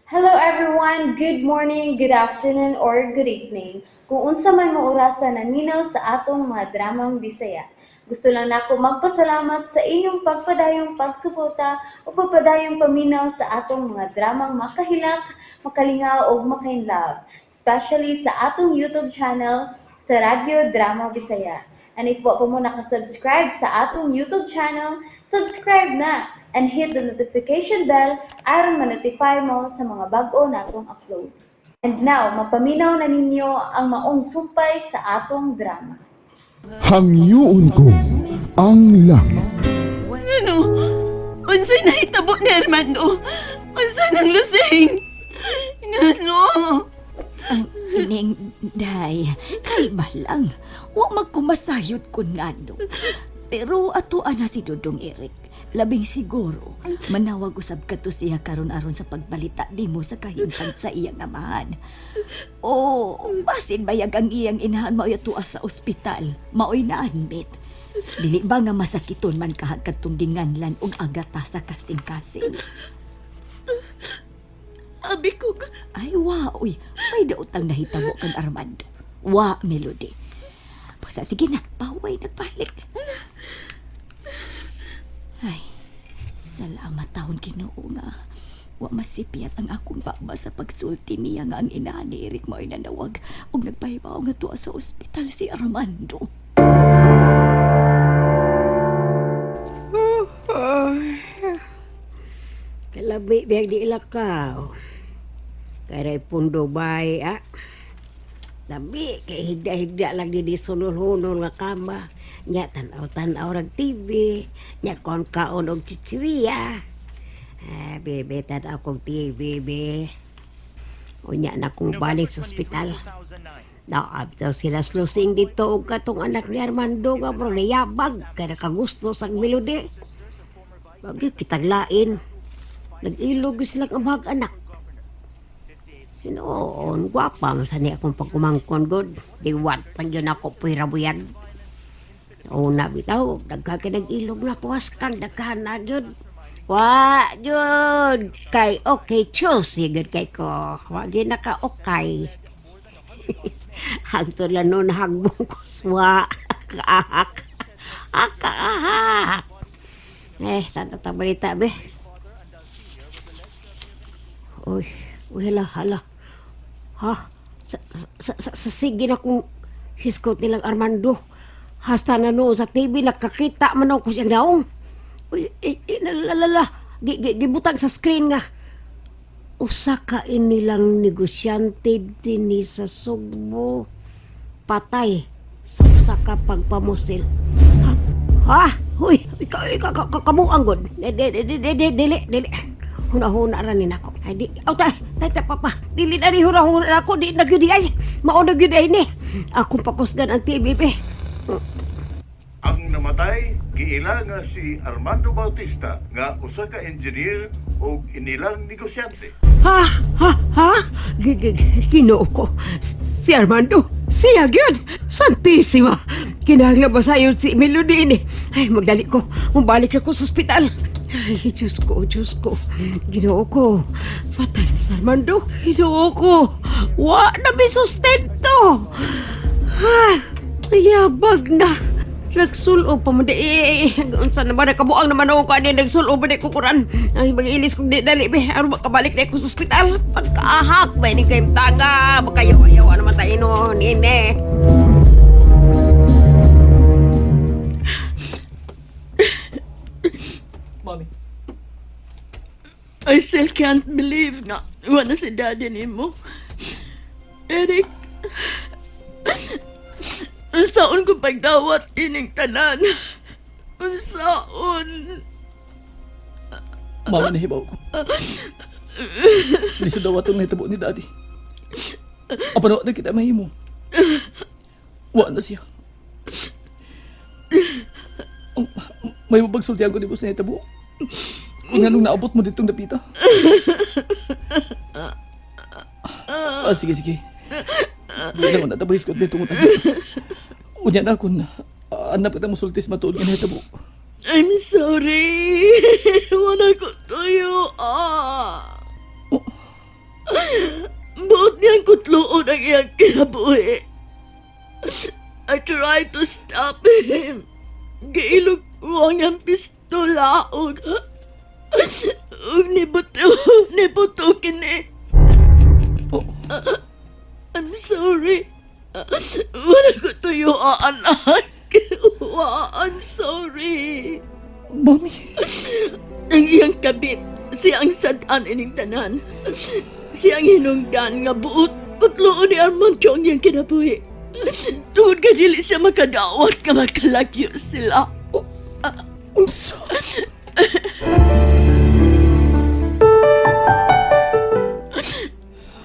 Hello everyone, good morning, good afternoon, or good evening. Kung unsa man mo orasan naminaw sa atong mga dramang Bisaya. Gusto lang nako magpasalamat sa inyong pagpadayong pagsuporta o pagpadayong paminaw sa atong mga dramang makahilak, makalingaw o makainlove, especially sa atong YouTube channel sa Radyo Drama Bisaya. And if wa pa mo nakasubscribe sa atong YouTube channel, subscribe na and hit the notification bell aron ma-notify mo sa mga bag-o natong uploads. And now, mapaminaw na ninyo ang maong sumpay sa atong drama. Hangyoon ko ang langit. Ano? Unsay nahitabo ni Armando? Unsay nang lusing? Ano? Ning, day, kalma lang. Huwag magkumasayot kun ngano. Pero atuan na si Dudong Eric. Labing siguro, manawag usab ka to siya karon aron sa pagbalita nimo sa kahimtang sa iyang amahan. O, basin bayag ang iyang inahan mao yatua sa ospital. Maoy na admit. Dili ba nga masakiton man kahag kadtong dinganlan og agata sa kasing-kasing. Abi ko, Ay, wa, uy. May daotang nahitabo kang Armando. Wa, Melody. Basta, sige na. Pahuway, nagbalik. Ay, salamat taon Ginoo nga. Wa masipiyat ang akong baba sa pagsulti niya nga ang inahan ni Eric mo'y nanawag og nagpahibaw nga tuwa sa ospital si Armando. Kalabi biyag di ilakaw. Kaya pundo bay, Labi, kay higda-higda lang di sulul-hunol nga kama. Nya tanaw-tanaw rag TV. Nya kaon og chichiriya. Bebe, tanaw kong TV, be. Unya na kong balik sa ospital. Naabtaw sila slusing dito og katong anak ni Armando nga bro nayabag. Kaya nakagusto sa melody. Bagay kitaglain. Nag-ilog sila ang mga anak. Noon, gwapa mo sa niya akong pagkumangkon god. Diwat pang yun ako puirabuyan. Una bitaw, nagkakinag-ilog na kuwaskang, nagkahan na yun. Wa, yun. Kay okay, choose, yun kay ko. Wagi na ka okay. Hagto lang nun, hagbong kuswa. Kaahak. Kaahak. Tata balita, be. Uy, hala. Ha? Sa sige na kung hiskot nilang Armando. Hasta na no sa TV nakakita man ako siyang daong. Uy, lalala. Gibutang sa screen nga. Usa ka inilang negosyante din sa Sugbo. Patay sa usa ka pagpamusil. Ha? Huy, kamuang god. Dili. Huna-huna ranin ako. Ay, di, papa. Dili na rin huna-huna ako. Di nagyudi ay. Mao nagyudi ay ni. Akong pakusgan ang TV, be. Ang namatay, giila nga si Armando Bautista nga usa ka engineer o inilang negosyante. Ha? Ginoo ko. Si Armando. Siya gyud. Santisima. Kinahanglan ba sa'yo si Melody ni? Ay, magdali ko. Mabalik ako sa ospital. Ay, Diyos ko. Ginoo ko. Patay na si Armando. Ginoo ko. Wa na may sustento. Yabag na. Nagsulo pa mo di. Unsa na ba nakabuang naman ako kani nagsulo ba di kukuran. Ay, mag-ilis kong di dali be. Aron makabalik na ako sa ospital. Pagkaahak ba ni kayong taga. Bakayaw-ayaw naman tayo no. Nine. Mommy. I still can't believe nga wala si daddy nimo. Eric, unsaon ko pagdawat ining tanan? Unsaon? Mama, nahibaw ko. Di sa dawatong nahitabo ni daddy. Apa na kita mahimo? Wa na siya. May mapagsulti ako ni boss na hitabo. Kung anong naabot mo ditong napita. Sige. Buwan naman natabahis ko dito ng tabi. Unya na akong anap kita mo sultis matuod nga nahitabo. I'm sorry. Wala ko tayo. Ang kutloon ang iyang kinabuhi. I tried to stop him. Giilog ko ang iyang pistola ug nibuto kini. I'm sorry. Wala ko tuyo anak. I'm sorry. Mami, Ang iyang kabit, siyang sadan ining tanan. Siyang hinungdan nga buot putloon ni Armando ang iyang kinabuhi. Tungod ka dili siya makadawat nga makalagyo sila. unsa?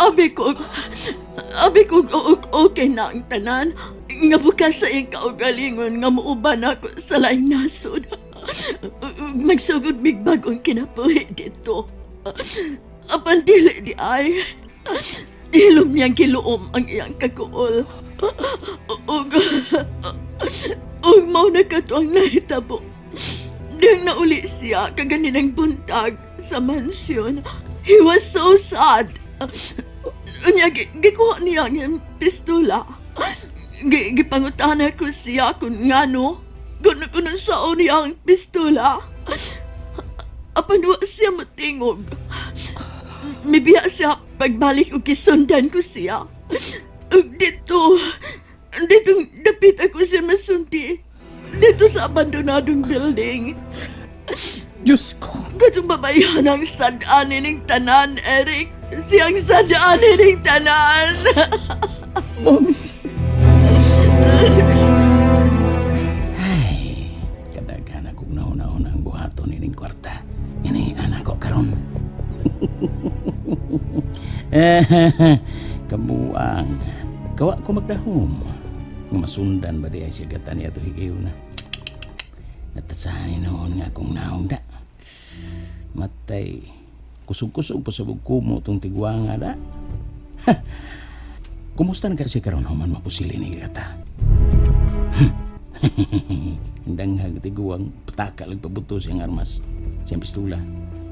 Abi ko okay na ang tanan. Nga bukas sa iyang kaugalingon nga muuban ako sa laing nasod. Magsugod mig bagong kinabuhi dito. Apan dili di ay. Hilom niyang kiluom ang iyang kakuol. Ug mao na kato ang nahitabo. Diyang nauli siya kaganinang buntag sa mansyon. He was so sad. Unya, gikuha niya ang pistola. Gipangutahan ko siya kung ngano. Kung saan niya ang pistola. Apan wa siya matingog. Mibiya siya pagbalik o kisundan ko siya. Dito dapit ako siya masunti. Dito sa abandonadong building. Diyos ko. Katong babayan ang sadaan ning tanan, Eric. Siyang sadaan ning tanan. Mami. Ay, kadaghan akong nauna-una ang buhaton ining kwarta. Ini anak ko karon. Kabuang. Kawa ko magdahom. Kung masundan ba di ay siya gatan niya ito higiw na. Natatsahan noon nga akong naong da. Matay. Kusog-kusog pa sa bugkumo itong tigwang nga da. Kumusta na kasi karon human mapusili ni gata? Hindang hagtiguang pataka lang pabuto siyang armas. Siyang pistula.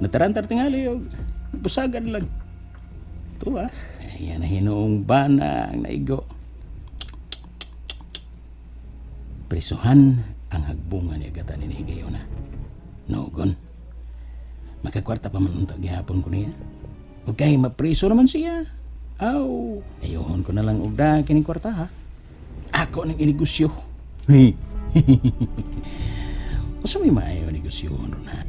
Natarantar tingali o pusagan lang. Ito Ayan na hinoong bana ang naigo. Prisuhan ang hagbunga ni agata ni Higayo na. Nogon. Makakwarta pa man untag gihapon ko niya. Huwag kayo mapriso naman siya. Aw, ayuhon ko na lang ugda kining kwarta ha. Ako nang inegosyo. Usa may maayo negosyo ron ha.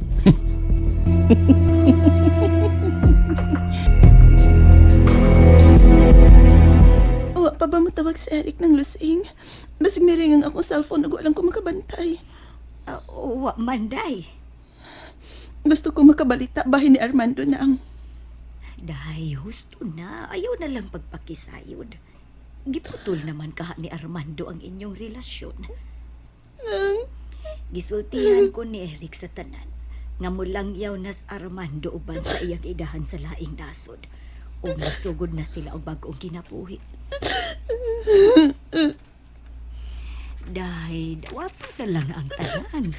Wa pa ba matawag si Eric ng lusing? Basig may ringang akong cellphone na walang ko makabantay. Wa manday. Gusto ko makabalita bahin ni Armando na ang... Day, husto na. Ayaw na lang pagpakisayod. Giputol naman kaha ni Armando ang inyong relasyon. Gisultihan ko ni Eric sa tanan. Nga mulang yaw nas Armando uban sa iyang idahan sa laing nasod. O magsugod na sila og bagong kinabuhi. Day, dawa pa na lang ang tanan.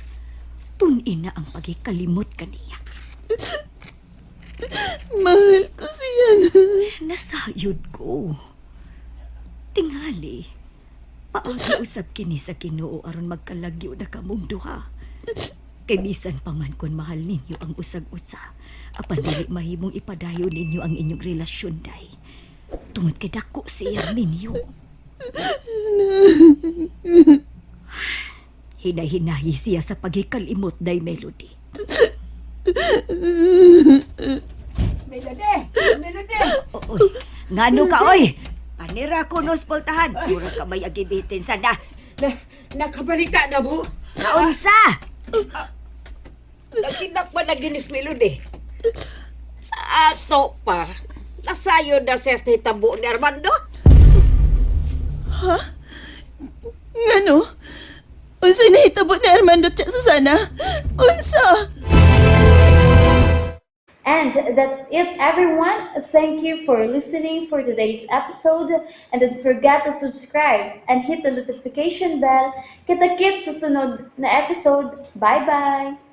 Tunin na ang pagikalimot kaniya. Mahal ko siya na. Nasayod ko. Tingali. Paagi usab kini sa Ginoo aron magkalagyo na kamong duha. Kay bisan pa man kon mahal ninyo ang usag-usa, apan dili mahimong ipadayon ninyo ang inyong relasyon day. Tungod kay dako siya ninyo. Hinay-hinayi siya sa pagikalimot day Melody. Melody! Oy, ngano ka oy? Panira ko nos poltahan. Puro ka may agibitin sana. Nakabalita na mo? Kaunsa? Naginak pa na ginis Melody. Sa ato pa, nasayo na siya sa hitabo ni Armando. Ngano? Unsa nahitabo ni Armando at Susana? Unsa? And that's it, everyone. Thank you for listening for today's episode. And don't forget to subscribe and hit the notification bell. Kita-kits sa sunod na episode. Bye-bye!